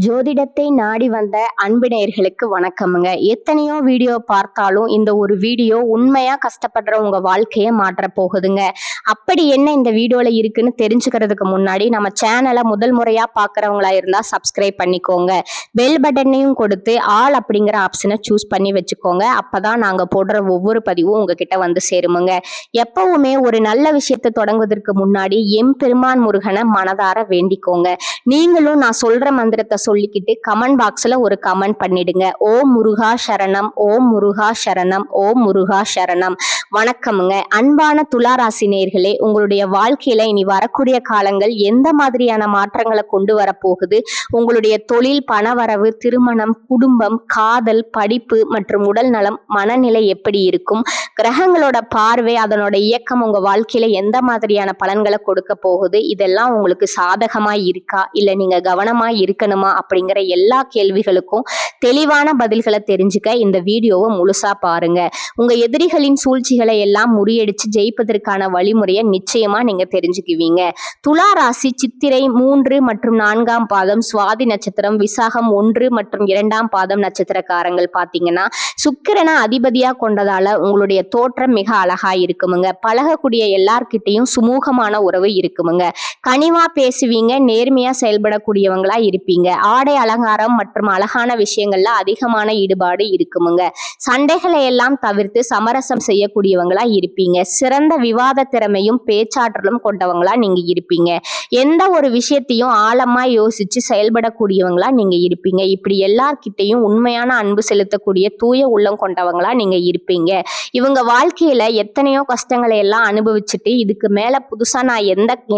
ஜோதிடத்தை நாடி வந்த அன்பு நேயர்களுக்கு வணக்கமுங்க. எத்தனையோ வீடியோ பார்த்தாலும் இந்த ஒரு வீடியோ உண்மையா கஷ்டப்படுற உங்க வாழ்க்கையை மாற்ற போகுதுங்க. அப்படி என்ன இந்த வீடியோல இருக்குன்னு தெரிஞ்சுக்கிறதுக்கு முன்னாடி நம்ம சேனலை முதல் முறையா பாக்குறவங்களா இருந்தா சப்ஸ்கிரைப் பண்ணிக்கோங்க. பெல் பட்டனையும் கொடுத்து ஆல் அப்படிங்கிற ஆப்ஷனை சூஸ் பண்ணி வச்சுக்கோங்க. அப்பதான் நாங்க போடுற ஒவ்வொரு பதிவும் உங்ககிட்ட வந்து சேருமுங்க. எப்பவுமே ஒரு நல்ல விஷயத்தை தொடங்குவதற்கு முன்னாடி எம்பெருமான் முருகனை மனதார வேண்டிக்கோங்க. நீங்களும் நான் சொல்ற மந்திரத்தை சொல்லிக்கிட்டு கமெண்ட் பாக்ஸ்ல ஒரு கமெண்ட் பண்ணிடுங்க. ஓம் முருகா சரணம், ஓம் முருகா சரணம், ஓம் முருகா சரணம். வணக்கமுங்க. அன்பான துளாராசி நேயர்களே, உங்களுடைய வாழ்க்கையில இனி வரக்கூடிய காலங்கள் எந்த மாதிரியான மாற்றங்களை கொண்டு வரப்போகுது, உங்களுடைய தொழில், பணவரவு, திருமணம், குடும்பம், காதல், படிப்பு மற்றும் உடல் நலம், மனநிலை எப்படி இருக்கும், கிரகங்களோட பார்வை, அதனோட இயக்கம் உங்க வாழ்க்கையில எந்த மாதிரியான பலன்களை கொடுக்க போகுது, இதெல்லாம் உங்களுக்கு சாதகமா இருக்கா இல்ல நீங்க கவனமா இருக்கணுமா அப்படிங்கிற எல்லா கேள்விகளுக்கும் தெளிவான பதில்களை தெரிஞ்சுக்க இந்த வீடியோவை முழுசா பாருங்க. உங்க எதிரிகளின் சூழ்ச்சிகளை எல்லாம் முறியடிச்சு ஜெயிப்பதற்கான வழிமுறையை நிச்சயமா நீங்க தெரிஞ்சுக்குவீங்க. துலா ராசி சித்திரை 3 மற்றும் 4ஆம் பாதம், சுவாதி நட்சத்திரம், விசாகம் 1 மற்றும் 2ஆம் பாதம் நட்சத்திரக்காரங்கள் பாத்தீங்கன்னா சுக்கிரனை அதிபதியா கொண்டதால உங்களுடைய தோற்றம் மிக அழகா இருக்குமுங்க. பழகக்கூடிய எல்லார்கிட்டையும் சுமூகமான உறவு இருக்குமுங்க. கனிவா பேசுவீங்க, நேர்மையா செயல்படக்கூடியவங்களா இருப்பீங்க. ஆடை அலங்காரம் மற்றும் அழகான விஷயங்கள்ல அதிகமான ஈடுபாடு இருக்குமுங்க. சண்டைகளை எல்லாம் தவிர்த்து சமரசம் செய்யக்கூடியவங்களா இருப்பீங்க. சிறந்த விவாத திறமையும் பேச்சாற்றலும் கொண்டவங்களா நீங்க இருப்பீங்க. எந்த ஒரு விஷயத்தையும் ஆழமா யோசிச்சு செயல்படக்கூடியவங்களா நீங்க இருப்பீங்க. இப்படி எல்லார்கிட்டையும் உண்மையான அன்பு செலுத்தக்கூடிய தூய உள்ளம் கொண்டவங்களா நீங்க இருப்பீங்க. இவங்க வாழ்க்கையில எத்தனையோ கஷ்டங்களை எல்லாம் அனுபவிச்சுட்டு இதுக்கு மேல புதுசா நான்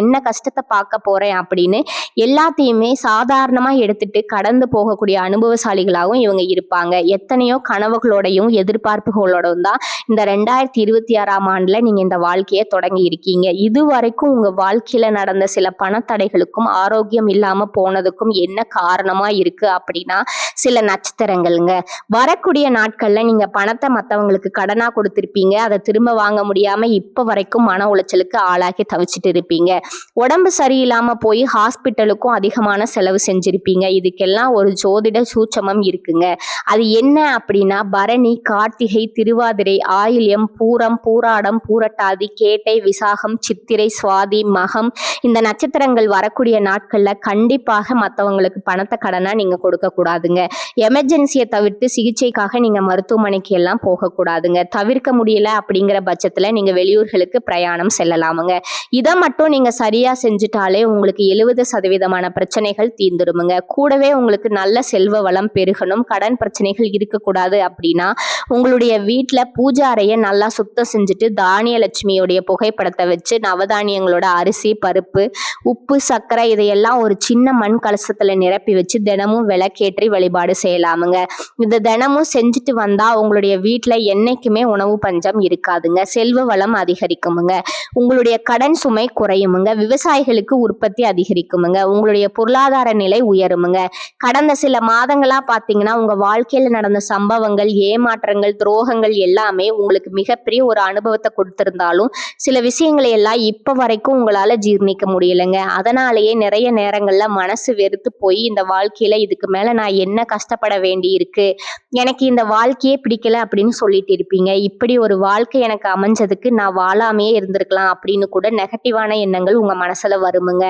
என்ன கஷ்டத்தை பார்க்க போறேன் அப்படின்னு எல்லாத்தையுமே சாதாரணமா எடுத்துட்டு கடந்து போகக்கூடிய அனுபவசாலிகளாகவும் இவங்க இருப்பாங்க. எத்தனையோ கனவுகளோடையும் எதிர்பார்ப்புகளோடும் தான் இந்த 2026ஆம் ஆண்டுல நீங்க இந்த வாழ்க்கையை தொடங்கி இருக்கீங்க. இது வரைக்கும் உங்க வாழ்க்கையில நடந்த சில பணத்தடைகளுக்கும் ஆரோக்கியம் இல்லாம போனதுக்கும் என்ன காரணமா இருக்கு அப்படின்னா சில நட்சத்திரங்கள்ங்க. வரக்கூடிய நாட்கள்ல நீங்க பணத்தை மற்றவங்களுக்கு கடனா கொடுத்திருப்பீங்க. அதை திரும்ப வாங்க முடியாம இப்ப வரைக்கும் மன உளைச்சலுக்கு ஆளாகி தவிச்சிட்டு இருப்பீங்க. உடம்பு சரியில்லாம போய் ஹாஸ்பிட்டலுக்கும் அதிகமான செலவு செஞ்சிருப்பீங்க. இதுக்கெல்லாம் ஒரு ஜோதிட சூட்சமம் இருக்குங்க. அது என்ன அப்படின்னா பரணி, கார்த்திகை, திருவாதிரை, ஆயில்யம், பூரம், பூராடம், பூரட்டாதி, கேட்டை, விசாகம், சித்திரை, சுவாதி, மகம் இந்த நட்சத்திரங்கள் வரக்கூடிய நாட்கள்ல கண்டிப்பாக மற்றவங்களுக்கு பணத்தை கடனா நீங்க கொடுக்க கூடாதுங்க. எமர்ஜென்சியை தவிர்த்து சிகிச்சைக்காக நீங்க மருத்துவமனைக்கு எல்லாம் போகக்கூடாதுங்க. தவிர்க்க முடியல அப்படிங்கிற பட்சத்துல நீங்க வெளியூர்களுக்கு பிரயாணம் செல்லலாமுங்க. இதை மட்டும் நீங்க சரியா செஞ்சுட்டாலே உங்களுக்கு 70% பிரச்சனைகள் தீர்ந்துருமுங்க. கூடவே உங்களுக்கு நல்ல செல்வ வளம் பெருகணும், கடன் பிரச்சனைகள் இருக்கக்கூடாது அப்படின்னா உங்களுடைய வீட்டுல பூஜை அறையை நல்லா சுத்தம் செஞ்சுட்டு தானிய லட்சுமியோடைய புகைப்படத்தை வச்சு நவதானியங்களோட அரிசி, பருப்பு, உப்பு, சர்க்கரை இதையெல்லாம் ஒரு சின்ன மண் கலசத்துல நிரப்பி வச்சு தினமும் விளக்கேற்றி வழிபாடு செய்யலாமுங்க. இந்த தினமும் செஞ்சுட்டு வந்தா உங்களுடைய வீட்டுல என்னைக்குமே உணவு பஞ்சம் இருக்காதுங்க. செல்வ வளம் அதிகரிக்குமுங்க. உங்களுடைய கடன் சுமை குறையுமுங்க. விவசாயிகளுக்கு உற்பத்தி அதிகரிக்குமுங்க. உங்களுடைய பொருளாதார நிலை உயருமுங்க. கடந்த சில மாதங்களா பாத்தீங்கன்னா உங்க வாழ்க்கையில நடந்த சம்பவங்கள், ஏமாற்றங்கள், துரோகங்கள் எல்லாமே உங்களுக்கு மிகப்பெரிய ஒரு அனுபவத்தை கொடுத்திருந்தாலும் சில விஷயங்களை எல்லாம் இப்ப வரைக்கும் உங்களால ஜீர்ணிக்க முடியலைங்க. அதனாலேயே நிறைய நேரங்கள்ல மனசு வெறுத்து போய் இந்த வாழ்க்கையில இதுக்கு மேல நான் என்ன கஷ்டப்பட வேண்டி இருக்கு, எனக்கு இந்த வாழ்க்கையே பிடிக்கல அப்படின்னு சொல்லிட்டு இருப்பீங்க. இப்படி ஒரு வாழ்க்கை எனக்கு அமைஞ்சதுக்கு நான் வாழாமையே இருந்திருக்கலாம் அப்படின்னு கூட நெகட்டிவான எண்ணங்கள் உங்க மனசுல வருமுங்க.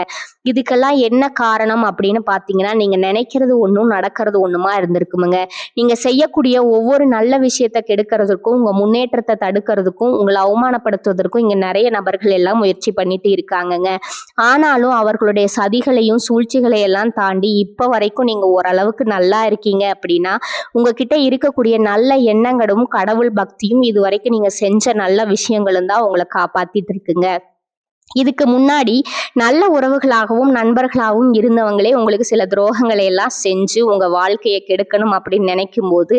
இதுக்கெல்லாம் என்ன காரணம் அப்படின்னு பாத்தீங்கன்னா நீங்க நினைக்கிறது ஒன்றும் நடக்கிறது ஒண்ணுமா இருந்திருக்குமுங்க. நீங்க செய்யக்கூடிய ஒவ்வொரு நல்ல விஷயத்தை கெடுக்கிறதுக்கும், உங்க முன்னேற்றத்தை தடுக்கிறதுக்கும், உங்களை அவமானப்படுத்துவதற்கும் இங்க நிறைய நபர்கள் எல்லாம் முயற்சி பண்ணிட்டு இருக்காங்கங்க. ஆனாலும் அவர்களுடைய சதிகளையும் சூழ்ச்சிகளை எல்லாம் தாண்டி இப்ப வரைக்கும் நீங்க ஓரளவுக்கு நல்லா இருக்கீங்க அப்படின்னா உங்ககிட்ட இருக்கக்கூடிய நல்ல எண்ணங்களும் கடவுள் பக்தியும் இது வரைக்கும் நீங்க செஞ்ச நல்ல விஷயங்களும் தான் உங்களை காப்பாத்திட்டு இருக்குங்க. இதுக்கு முன்னாடி நல்ல உறவுகளாகவும் நண்பர்களாகவும் இருந்தவங்களே உங்களுக்கு சில துரோகங்களை எல்லாம் செஞ்சு உங்க வாழ்க்கையை கெடுக்கணும் அப்படின்னு நினைக்கும் போது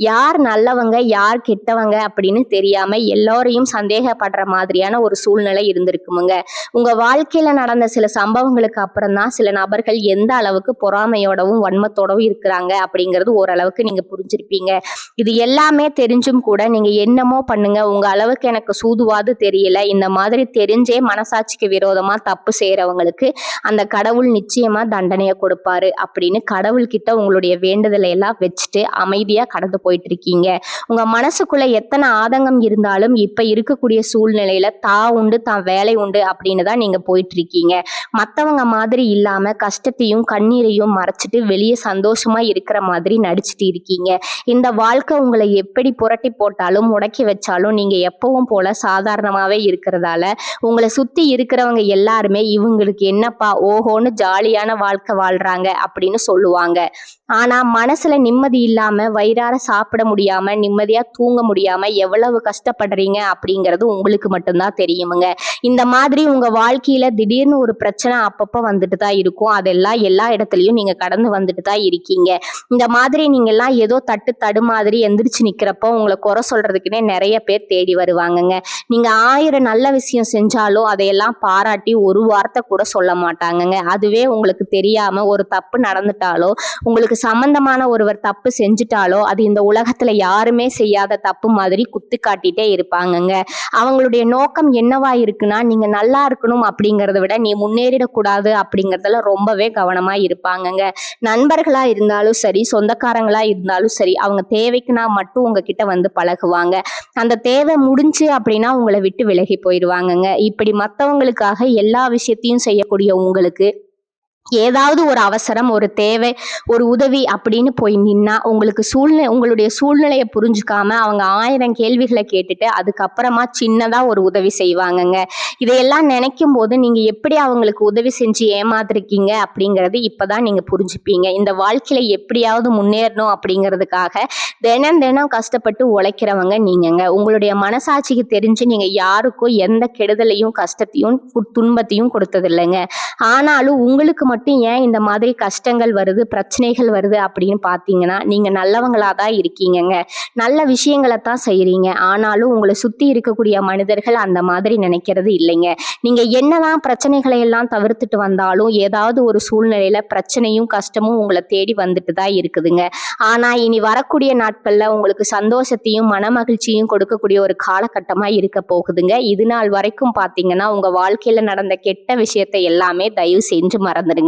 யார் நல்லவங்க யார் கெட்டவங்க அப்படின்னு தெரியாம எல்லாரையும் சந்தேகப்படுற மாதிரியான ஒரு சூழ்நிலை இருந்திருக்குமுங்க. உங்க வாழ்க்கையில நடந்த சில சம்பவங்களுக்கு அப்புறம் தான் சில நபர்கள் எந்த அளவுக்கு பொறாமையோடவும் வன்மத்தோடவும் இருக்கிறாங்க அப்படிங்கிறது ஓரளவுக்கு நீங்க புரிஞ்சிருப்பீங்க. இது எல்லாமே தெரிஞ்சும் கூட நீங்க என்னமோ பண்ணுங்க, உங்க அளவுக்கு எனக்கு சூதுவாது தெரியல, இந்த மாதிரி தெரிஞ்சே மனசா மனசாட்சிக்கு விரோதமா தப்பு செய்யறவங்களுக்கு அந்த கடவுள் நிச்சயமா தண்டனையை கொடுப்பாரு அப்படின்னு கடவுள்கிட்ட உங்களுடைய வேண்டுதலை எல்லாம் வச்சுட்டு அமைதியா கடந்து போயிட்டு இருக்கீங்க. உங்க மனசுக்குள்ள எத்தனை ஆதங்கம் இருந்தாலும் இப்ப இருக்கக்கூடிய சூழ்நிலையில உண்டு தான் வேலை உண்டு அப்படின்னு தான் நீங்க போயிட்டு இருக்கீங்க. மத்தவங்க மாதிரி இல்லாம கஷ்டத்தையும் கண்ணீரையும் மறைச்சிட்டு வெளியே சந்தோஷமா இருக்கிற மாதிரி நடிச்சிட்டு இருக்கீங்க. இந்த வாழ்க்கை உங்களை எப்படி புரட்டி போட்டாலும் முடக்கி வச்சாலும் நீங்க எப்பவும் போல சாதாரணமாவே இருக்கிறதால உங்களை சுத்தி இருக்கிறவங்க எல்லாருமே இவங்களுக்கு என்னப்பா ஓஹோன்னு ஜாலியான வாழ்க்கை வாழ்றாங்க அப்படின்னு சொல்லுவாங்க. ஆனா மனசுல நிம்மதி இல்லாம வயிறார சாப்பிட முடியாம நிம்மதியா தூங்க முடியாம எவ்வளவு கஷ்டப்படுறீங்க அப்படிங்கிறது உங்களுக்கு மட்டும்தான் தெரியுமுங்க. இந்த மாதிரி உங்க வாழ்க்கையில திடீர்னு ஒரு பிரச்சனை அப்பப்ப வந்துட்டு தான் இருக்கும். அதெல்லாம் எல்லா இடத்துலயும் நீங்க கடந்து வந்துட்டு தான் இருக்கீங்க. இந்த மாதிரி நீங்க எல்லாம் ஏதோ தடு மாதிரி எந்திரிச்சு நிக்கிறப்போ உங்களை குறை சொல்றதுக்குன்னே நிறைய பேர் தேடி வருவாங்கங்க. நீங்க 1000 நல்ல விஷயம் செஞ்சாலும் அதையெல்லாம் பாராட்டி ஒரு வார்த்தை கூட சொல்ல மாட்டாங்கங்க. அதுவே உங்களுக்கு தெரியாம ஒரு தப்பு நடந்துட்டாலோ உங்களுக்கு சம்பந்தமான ஒருவர் தப்பு செஞ்சுட்டாலோ அது இந்த உலகத்துல யாருமே செய்யாத தப்பு மாதிரி குத்து காட்டிட்டே இருப்பாங்கங்க. அவங்களுடைய நோக்கம் என்னவா இருக்குன்னா நீங்க நல்லா இருக்கணும் அப்படிங்கறத விட நீ முன்னேறிடக்கூடாது அப்படிங்கறதுல ரொம்பவே கவனமா இருப்பாங்கங்க. நண்பர்களா இருந்தாலும் சரி சொந்தக்காரங்களா இருந்தாலும் சரி அவங்க தேவைக்குனா மட்டும் உங்ககிட்ட வந்து பழகுவாங்க. அந்த தேவை முடிஞ்சு அப்படின்னா உங்களை விட்டு விலகி போயிடுவாங்கங்க. இப்படி மத்தவங்களுக்காக எல்லா விஷயத்தையும் செய்யக்கூடிய உங்களுக்கு ஏதாவது ஒரு அவசரம் ஒரு தேவை ஒரு உதவி அப்படின்னு போய் நின்னா உங்களுடைய சூழ்நிலையை புரிஞ்சுக்காம அவங்க 1000 கேள்விகளை கேட்டுட்டு அதுக்கப்புறமா சின்னதா ஒரு உதவி செய்வாங்கங்க. இதையெல்லாம் நினைக்கும் போது நீங்க எப்படி அவங்களுக்கு உதவி செஞ்சு ஏமாத்திருக்கீங்க அப்படிங்கறது இப்பதான் நீங்க புரிஞ்சுப்பீங்க. இந்த வாழ்க்கையில எப்படியாவது முன்னேறணும் அப்படிங்கிறதுக்காக தினம் தினம் கஷ்டப்பட்டு உழைக்கிறவங்க நீங்கங்க. உங்களுடைய மனசாட்சிக்கு தெரிஞ்சு நீங்க யாருக்கும் எந்த கெடுதலையும் கஷ்டத்தையும் துன்பத்தையும் கொடுத்தது இல்லைங்க. ஆனாலும் உங்களுக்கு மட்டும் ஏன் இந்த மாதிரி கஷ்டங்கள் வருது பிரச்சனைகள் வருது அப்படின்னு பாத்தீங்கன்னா நீங்க நல்லவங்களா தான் இருக்கீங்கங்க. நல்ல விஷயங்களை தான் செய்யறீங்க. ஆனாலும் உங்களை சுத்தி இருக்கக்கூடிய மனிதர்கள் அந்த மாதிரி நினைக்கிறது இல்லைங்க. நீங்க என்னதான் பிரச்சனைகளை எல்லாம் தவிர்த்துட்டு வந்தாலும் ஏதாவது ஒரு சூழ்நிலையில பிரச்சனையும் கஷ்டமும் உங்களை தேடி வந்துட்டு தான் இருக்குதுங்க. ஆனா இனி வரக்கூடிய நாட்கள்ல உங்களுக்கு சந்தோஷத்தையும் மன மகிழ்ச்சியும் கொடுக்கக்கூடிய ஒரு காலகட்டமா இருக்க போகுதுங்க. இது நாள் வரைக்கும் பாத்தீங்கன்னா உங்க வாழ்க்கையில நடந்த கெட்ட விஷயத்தை எல்லாமே தயவு செஞ்சு மறந்துடுங்க.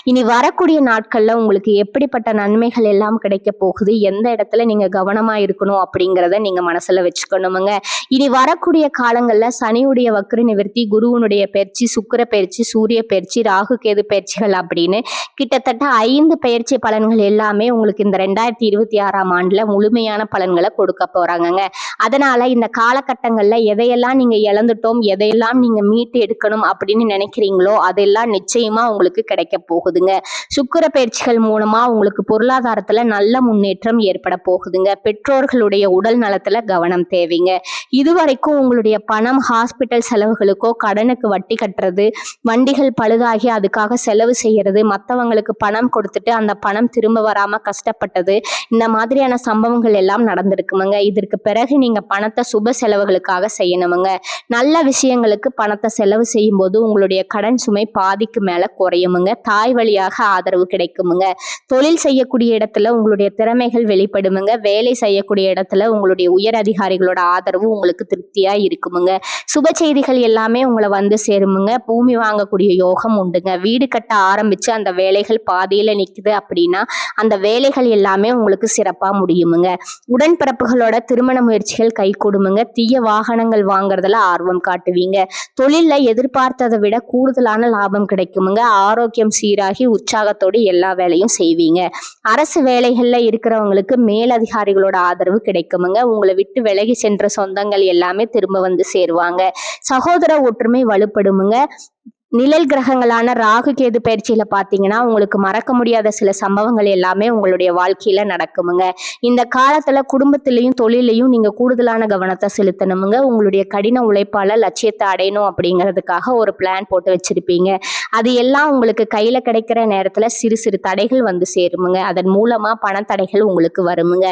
இனி வரக்கூடிய நாட்கள்ல உங்களுக்கு எப்படிப்பட்ட நன்மைகள் எல்லாம் கிடைக்க போகுது எந்த இடத்துல நீங்க கவனமா இருக்கணும் அப்படிங்கிறத நீங்க மனசுல வச்சுக்கணுமுங்க. இனி வரக்கூடிய காலங்கள்ல சனியுடைய வக்ர நிவர்த்தி குருவனுடைய பயிற்சி சுக்கிர பயிற்சி சூரிய பயிற்சி ராகு கேது பயிற்சிகள் அப்படின்னு கிட்டத்தட்ட 5 பயிற்சி பலன்கள் எல்லாமே உங்களுக்கு இந்த 2026ஆம் ஆண்டுல முழுமையான பலன்களை கொடுக்க போறாங்கங்க. அதனால இந்த காலகட்டங்கள்ல எதையெல்லாம் நீங்க இழந்துட்டோம் எதையெல்லாம் நீங்க மீட்டு எடுக்கணும் அப்படின்னு நினைக்கிறீங்களோ அதெல்லாம் நிச்சயமா உங்களுக்கு கிடைக்க போகுதுங்க. சுக்கிர பயிற்சிகள் மூலமா உங்களுக்கு பொருளாதாரத்துல நல்ல முன்னேற்றம் ஏற்பட போகுதுங்க. பெற்றோர்களுடைய உடல் நலத்துல கவனம் தேவைங்க. இதுவரைக்கும் உங்களுடைய பணம் ஹாஸ்பிட்டல் செலவுகளுக்கோ கடனுக்கு வட்டி கட்டுறது வண்டிகள் பழுதாகி அதுக்காக செலவு செய்யறது மற்றவங்களுக்கு பணம் கொடுத்துட்டு அந்த பணம் திரும்ப வராம கஷ்டப்பட்டது இந்த மாதிரியான சம்பவங்கள் எல்லாம் நடந்திருக்குமுங்க. இதற்கு பிறகு நீங்க பணத்தை சுப செலவுகளுக்காக செய்யணுமுங்க. நல்ல விஷயங்களுக்கு பணத்தை செலவு செய்யும் போது உங்களுடைய கடன் சுமை பாதிக்கு மேல குறையுமுங்க. தாய் வழியாக ஆதரவு கிடைக்குமுங்க. தொழில் செய்யக்கூடிய இடத்துல உங்களுடைய திறமைகள் வெளிப்படுமுங்க. வேலை செய்யக்கூடிய இடத்துல உங்களுடைய உயர் அதிகாரிகளோட ஆதரவு உங்களுக்கு திருப்தியா இருக்குமுங்க. சுப செய்திகள் எல்லாமே உங்களை வந்து சேருமுங்க. பூமி வாங்கக்கூடிய யோகம் உண்டுங்க. வீடு கட்ட ஆரம்பிச்சு அந்த வேலைகள் பாதியில நிக்குது அப்படின்னா அந்த வேலைகள் எல்லாமே உங்களுக்கு சிறப்பா முடியுமுங்க. உடன்பிறப்புகளோட திருமண முயற்சிகள் கை கொடுமுங்க. தீய வாகனங்கள் வாங்குறதுல ஆர்வம் காட்டுவீங்க. தொழில்ல எதிர்பார்த்ததை விட கூடுதலான லாபம் கிடைக்குமுங்க. ஆரோக்கியம் சீராகி உற்சாகத்தோடு எல்லா வேலையும் செய்வீங்க. அரசு வேலைகள்ல இருக்கிறவங்களுக்கு மேலதிகாரிகளோட ஆதரவு கிடைக்குமுங்க. உங்களை விட்டு விலகி சென்ற சொந்தங்கள் எல்லாமே திரும்ப வந்து சேருவாங்க. சகோதர ஒற்றுமை வலுப்படுமுங்க. நிழல் கிரகங்களான ராகு கேது பயிற்சியில பாத்தீங்கன்னா உங்களுக்கு மறக்க முடியாத சில சம்பவங்கள் எல்லாமே உங்களுடைய வாழ்க்கையில நடக்குமுங்க. இந்த காலத்துல குடும்பத்திலையும் தொழிலையும் நீங்க கூடுதலான கவனத்தை செலுத்தணுமுங்க. உங்களுடைய கடின உழைப்பால லட்சியத்தை அடையணும் அப்படிங்கிறதுக்காக ஒரு பிளான் போட்டு வச்சிருப்பீங்க. அது எல்லாம் உங்களுக்கு கையில கிடைக்கிற நேரத்துல சிறு சிறு தடைகள் வந்து சேருமுங்க. அதன் மூலமா பண தடைகள் உங்களுக்கு வருமுங்க.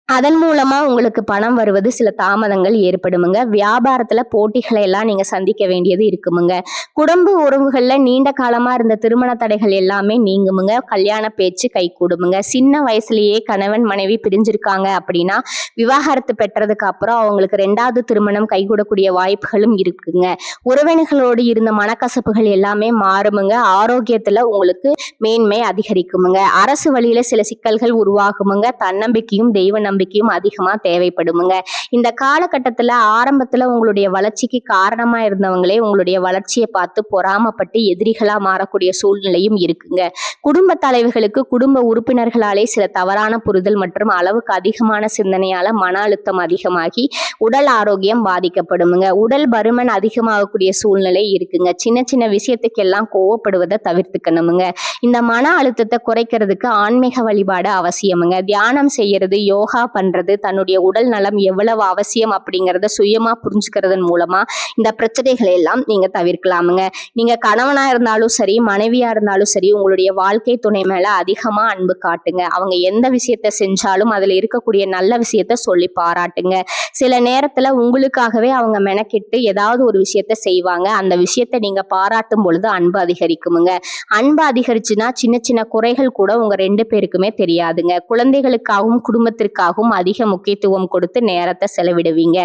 அதன் மூலமா உங்களுக்கு பணம் வருவது சில தாமதங்கள் ஏற்படுமுங்க. வியாபாரத்துல போட்டிகளை எல்லாம் நீங்க சந்திக்க வேண்டியது இருக்குமுங்க. குடும்ப உறவுகள்ல நீண்ட காலமா இருந்த திருமண தடைகள் எல்லாமே நீங்குமுங்க. கல்யாண பேச்சு கைகூடுமுங்க. சின்ன வயசுலயே கணவன் மனைவி பிரிஞ்சிருக்காங்க அப்படின்னா விவாகரத்து பெற்றதுக்கு அப்புறம் அவங்களுக்கு 2வது திருமணம் கைகூடக்கூடிய வாய்ப்புகளும் இருக்குங்க. உறவினர்களோடு இருந்த மனக்கசப்புகள் எல்லாமே மாறுமுங்க. ஆரோக்கியத்துல உங்களுக்கு மேன்மை அதிகரிக்குமுங்க. அரசு வழியில சில சிக்கல்கள் உருவாகுமுங்க. தன்னம்பிக்கையும் தெய்வ நம்பிக்கையும் அதிகமா தேவைப்படுமுங்க. இந்த காலகட்டத்துல ஆரம்பத்துல உங்களுடைய வளர்ச்சிக்கு காரணமா இருந்தவங்களே உங்களுடைய வளர்ச்சியை பார்த்து பொறாமப்பட்டு எதிரிகளா மாறக்கூடிய சூழ்நிலையும் இருக்குங்க. குடும்ப தலைவர்களுக்கு குடும்ப உறுப்பினர்களாலே சில தவறான புரிதல் மற்றும் அளவுக்கு அதிகமான சிந்தனையால மன அழுத்தம் அதிகமாகி உடல் ஆரோக்கியம் பாதிக்கப்படுமுங்க. உடல் பருமன் அதிகமாகக்கூடிய சூழ்நிலை இருக்குங்க. சின்ன சின்ன விஷயத்துக்கெல்லாம் கோவப்படுவதை தவிர்த்துக்கணுமுங்க. இந்த மன அழுத்தத்தை குறைக்கிறதுக்கு ஆன்மீக வழிபாடு அவசியமுங்க. தியானம் செய்யறது, யோகா பண்றது, தன்னுடைய உடல் நலம் எவ்வளவு அவசியம் அப்படிங்கறத சுயமா புரிஞ்சுக்கிறதன் மூலமா இந்த பிரச்சனைகளை எல்லாம் நீங்க தவிர்க்கலாமுங்க. நீங்க கணவனா இருந்தாலும் சரி, மனைவியா இருந்தாலும் சரி, உங்களுடைய வாழ்க்கை துணை மேல அதிகமா அன்பு காட்டுங்க. அவங்க எந்த விஷயத்த செஞ்சாலும் அதுல இருக்கக்கூடிய நல்ல விஷயத்த சொல்லி பாராட்டுங்க. சில நேரத்துல உங்களுக்காகவே அவங்க மெனக்கிட்டு ஏதாவது ஒரு விஷயத்த செய்வாங்க. அந்த விஷயத்த நீங்க பாராட்டும் பொழுது அன்பு அதிகரிக்குமுங்க. அன்பு அதிகரிச்சுன்னா சின்ன சின்ன குறைகள் கூட உங்க 2 பேருக்குமே தெரியாதுங்க. குழந்தைகளுக்காகவும் குடும்பத்திற்காகவும் அதிக முக்கியத்துவம் கொடுத்து நேரத்தை செலவிடுவீங்க.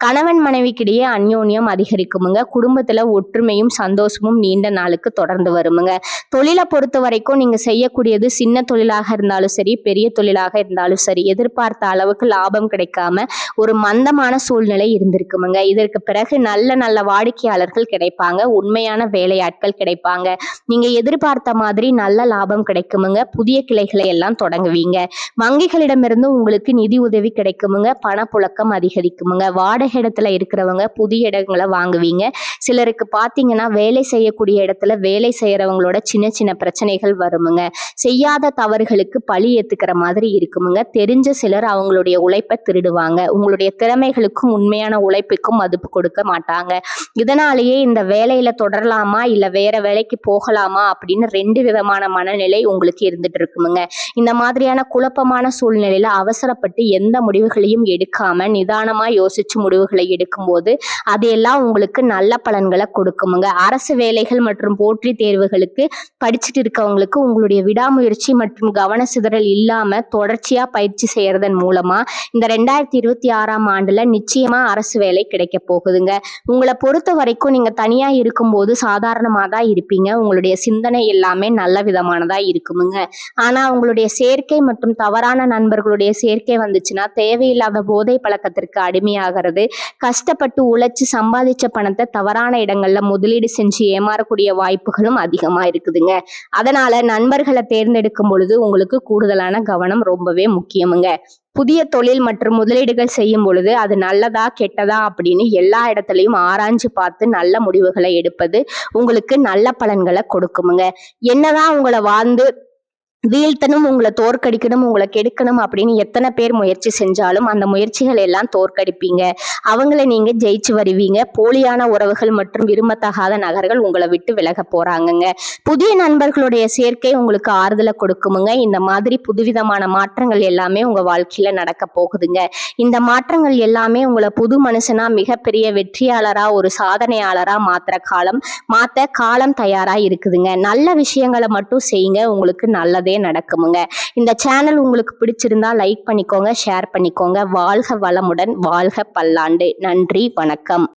கணவன் மனைவிக்கிடையே அந்யோன்யம் அதிகரிக்குமுங்க. குடும்பத்துல ஒற்றுமையும் சந்தோஷமும் நீண்ட நாளுக்கு தொடர்ந்து வருமுங்க. தொழிலை பொறுத்த வரைக்கும் நீங்க செய்யக்கூடியது சின்ன தொழிலாக இருந்தாலும் சரி, பெரிய தொழிலாக இருந்தாலும் சரி, எதிர்பார்த்த அளவுக்கு லாபம் கிடைக்காம ஒரு மந்தமான சூழ்நிலை இருந்திருக்குமுங்க. இதற்கு பிறகு நல்ல நல்ல வாடிக்கையாளர்கள் கிடைப்பாங்க. உண்மையான வேலையாட்கள் கிடைப்பாங்க. நீங்க எதிர்பார்த்த மாதிரி நல்ல லாபம் கிடைக்குமுங்க. புதிய கிளைகளை எல்லாம் தொடங்குவீங்க. வங்கிகளிடமிருந்து உங்களுக்கு நிதி உதவி கிடைக்குமுங்க. பணப்புழக்கம் அதிகரிக்குமுங்க. வாடகை இடத்துல இருக்கிறவங்க புதிய இடங்களை வாங்குவீங்க. சிலருக்கு பாத்தீங்கன்னா வேலை செய்யக்கூடிய இடத்துல வேலை செய்யறவங்களோட சின்ன சின்ன பிரச்சனைகள் வருமுங்க. செய்யாத தவறுகளுக்கு பழி ஏத்துக்கிற மாதிரி இருக்குமுங்க. தெரிஞ்ச சிலர் அவங்களுடைய உழைப்பை திருடுவாங்க. உங்களுடைய திறமைகளுக்கும் உண்மையான உழைப்புக்கும் மதிப்பு கொடுக்க மாட்டாங்க. இதனாலேயே இந்த வேலையில தொடரலாமா இல்ல வேற வேலைக்கு போகலாமா அப்படின்னு 2 விதமான மனநிலை உங்களுக்கு இருந்துட்டு இருக்குமுங்க. இந்த மாதிரியான குழப்பமான சூழ்நிலையில அவசரப்பட்டு எந்த முடிவுகளையும் எடுக்காம நிதானமா யோசிச்சு முடிவுகளை எடுக்கும்போது அதையெல்லாம் உங்களுக்கு நல்ல பலன்களை கொடுக்குமுங்க. அரசு வேலைகள் மற்றும் போட்டி தேர்வுகளுக்கு படிச்சுட்டு இருக்கவங்களுக்கு உங்களுடைய விடாமுயற்சி மற்றும் கவன சிதறல் இல்லாம தொடர்ச்சியா பயிற்சி செய்யறதன் மூலமா இந்த 2026ஆம் ஆண்டுல நிச்சயமா அரசு வேலை கிடைக்க போகுதுங்க. உங்களை பொறுத்த வரைக்கும் நீங்க தனியா இருக்கும்போது சாதாரணமா தான் இருப்பீங்க. உங்களுடைய சிந்தனை எல்லாமே நல்ல விதமானதா இருக்குமுங்க. ஆனா உங்களுடைய சேர்க்கை மற்றும் தவறான நண்பர்களுடைய சேர்க்கை வந்துச்சுன்னா தேவையில்லாத போதை பழக்கத்திற்கு அடிமையாகிறது. கஷ்டப்பட்டு உழைச்சு சம்பாதிச்ச பணத்தை தவறான இடங்கள்ல முதலீடு செஞ்சு ஏமாறக்கூடிய வாய்ப்புகளும் அதிகமா இருக்குதுங்க. அதனால நண்பர்களை தேர்ந்தெடுக்கும் பொழுது உங்களுக்கு கூடுதலான கவனம் ரொம்பவே முக்கியமுங்க. புதிய தொழில் மற்றும் முதலீடுகள் செய்யும் பொழுது அது நல்லதா கெட்டதா அப்படின்னு எல்லா இடத்துலையும் ஆராய்ஞ்சு பார்த்து நல்ல முடிவுகளை எடுப்பது உங்களுக்கு நல்ல பலன்களை கொடுக்குமுங்க. என்னதான் உங்களை வீழ்த்தணும், உங்களை தோற்கடிக்கணும், உங்களை கெடுக்கணும் அப்படின்னு எத்தனை பேர் முயற்சி செஞ்சாலும் அந்த முயற்சிகள் எல்லாம் தோற்கடிப்பீங்க. அவங்கள நீங்க ஜெயிச்சு வருவீங்க. போலியான உறவுகள் மற்றும் விரும்பத்தகாத நகர்கள் உங்களை விட்டு விலக போறாங்கங்க. புதிய நண்பர்களுடைய சேர்க்கை உங்களுக்கு ஆறுதலை கொடுக்குமுங்க. இந்த மாதிரி புதுவிதமான மாற்றங்கள் எல்லாமே உங்க வாழ்க்கையில நடக்க போகுதுங்க. இந்த மாற்றங்கள் எல்லாமே உங்களை புது மனுஷனா மிகப்பெரிய வெற்றியாளரா ஒரு சாதனையாளரா மாத்த காலம் தயாரா இருக்குதுங்க. நல்ல விஷயங்களை மட்டும் செய்யுங்க. உங்களுக்கு நல்லதே நடக்குமுங்க. இந்த சேனல் உங்களுக்கு பிடிச்சிருந்தா லைக் பண்ணிக்கோங்க, ஷேர் பண்ணிக்கோங்க. வாழ்க வளமுடன், வாழ்க பல்லாண்டு. நன்றி, வணக்கம்.